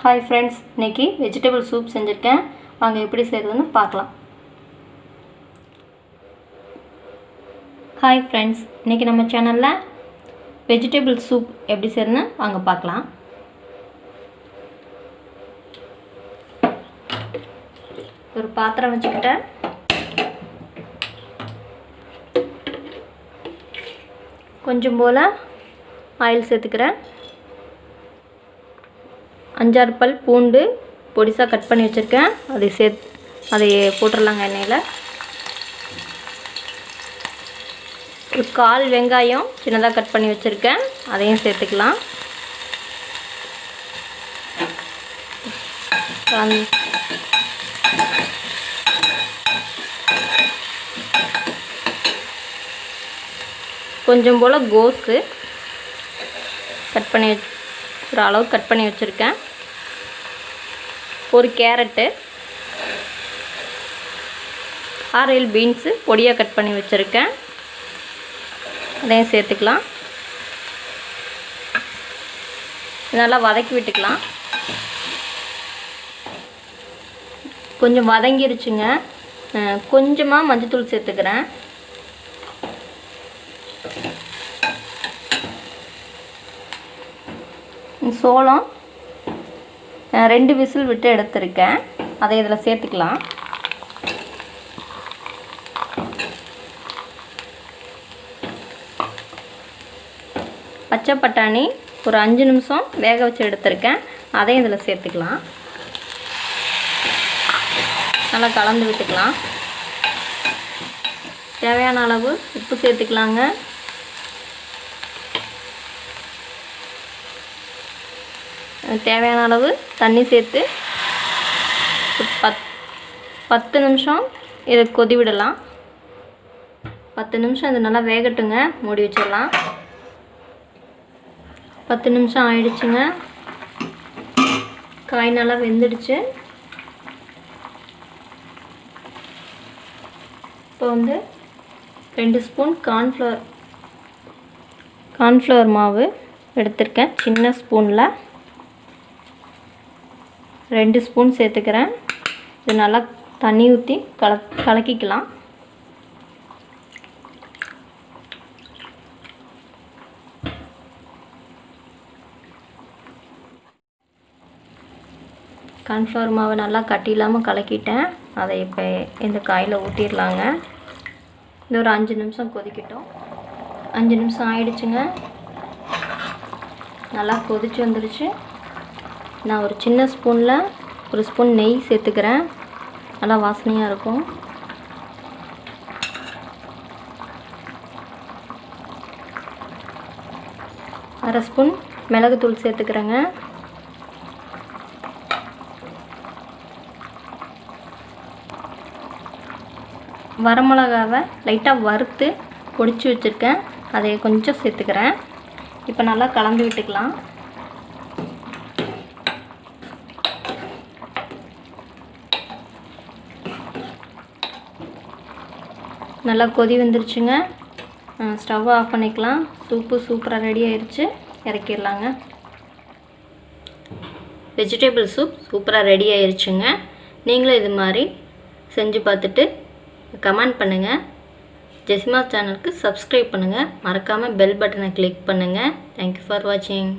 Hi friends, இன்றைக்கி vegetable soup செஞ்சுருக்கேன். வாங்க எப்படி செய்கிறதுன்னு பார்க்கலாம். ஹாய் ஃப்ரெண்ட்ஸ், இன்றைக்கி நம்ம சேனலில் வெஜிடபிள் சூப் எப்படி செய்கிறதுன்னு வாங்க பார்க்கலாம். ஒரு பாத்திரம் வச்சுக்கிட்டேன். கொஞ்சம் போல் ஆயில் சேர்த்துக்கிறேன். 5-6 பல் பூண்டு பொடிசாக கட் பண்ணி வச்சுருக்கேன். அதை போட்டுடலாங்க எண்ணெயில். ஒரு 1/4 வெங்காயம் சின்னதாக கட் பண்ணி வச்சுருக்கேன், அதையும் சேர்த்துக்கலாம். கொஞ்சம் போல் கோஸு கட் பண்ணி ஒரு அளவு கட் பண்ணி வச்சுருக்கேன். ஒரு கேரட்டு, 6 பீன்ஸு பொடியாக கட் பண்ணி வச்சுருக்கேன், அதையும் சேர்த்துக்கலாம். நல்லா வதக்கி விட்டுக்கலாம். கொஞ்சம் வதங்கிருச்சுங்க. கொஞ்சமாக மஞ்சத்தூள் சேர்த்துக்கிறேன். சோளம் 2 விசில் விட்டு எடுத்துருக்கேன், அதை இதில் சேர்த்துக்கலாம். பச்சை பட்டாணி ஒரு 5 நிமிஷம் வேக வச்சு எடுத்துருக்கேன், அதையும் இதில் சேர்த்துக்கலாம். நல்லா கலந்து விட்டுக்கலாம். தேவையான அளவு உப்பு சேர்த்துக்கலாங்க. தேவையான அளவு தண்ணி சேர்த்து 10 நிமிஷம் இதை கொதி விடலாம். 10 நிமிஷம் இது நல்லா வேகட்டுங்க, மூடி வச்சிடலாம். 10 நிமிஷம் ஆயிடுச்சுங்க. காய் நல்லா வெந்துடுச்சு. இப்போ 2 ஸ்பூன் கார்ன்ஃப்ளவர் மாவு எடுத்திருக்கேன். சின்ன ஸ்பூனில் 2 ஸ்பூன் சேர்த்துக்கிறேன். இது நல்லா தண்ணி ஊற்றி கலக்கிக்கலாம். கார்ன்ஃப்ளவர் மாவை நல்லா கட்டி இல்லாமல் கலக்கிட்டேன். அதை இப்போ இந்த காயில் ஊற்றிடலாங்க. இது ஒரு 5 நிமிஷம் கொதிக்கட்டும். 5 நிமிஷம் ஆயிடுச்சுங்க. நல்லா கொதிச்சு வந்துடுச்சு. நான் ஒரு சின்ன ஸ்பூனில் 1 ஸ்பூன் நெய் சேர்த்துக்கிறேன், நல்லா வாசனையாக இருக்கும். அரை ஸ்பூன் மிளகுத்தூள் சேர்த்துக்கிறேங்க. வரமிளகாவை லைட்டாக வறுத்து பொடிச்சு வச்சுருக்கேன், அதை கொஞ்சம் சேர்த்துக்கிறேன். இப்போ நல்லா கலந்து விட்டுக்கலாம். நல்லா கொதி வந்துருச்சுங்க. ஸ்டவ்வை ஆஃப் பண்ணிக்கலாம். சூப்பராக ரெடி ஆயிடுச்சு. இறக்கிடலாங்க. வெஜிடபிள் சூப் சூப்பராக ரெடி ஆயிடுச்சுங்க. நீங்களும் இது மாதிரி செஞ்சு பார்த்துட்டு கமெண்ட் பண்ணுங்கள். ஜெசிமா சேனலுக்கு சப்ஸ்கிரைப் பண்ணுங்கள். மறக்காமல் பெல் பட்டனை கிளிக் பண்ணுங்கள். தேங்க்யூ ஃபார் வாட்சிங்.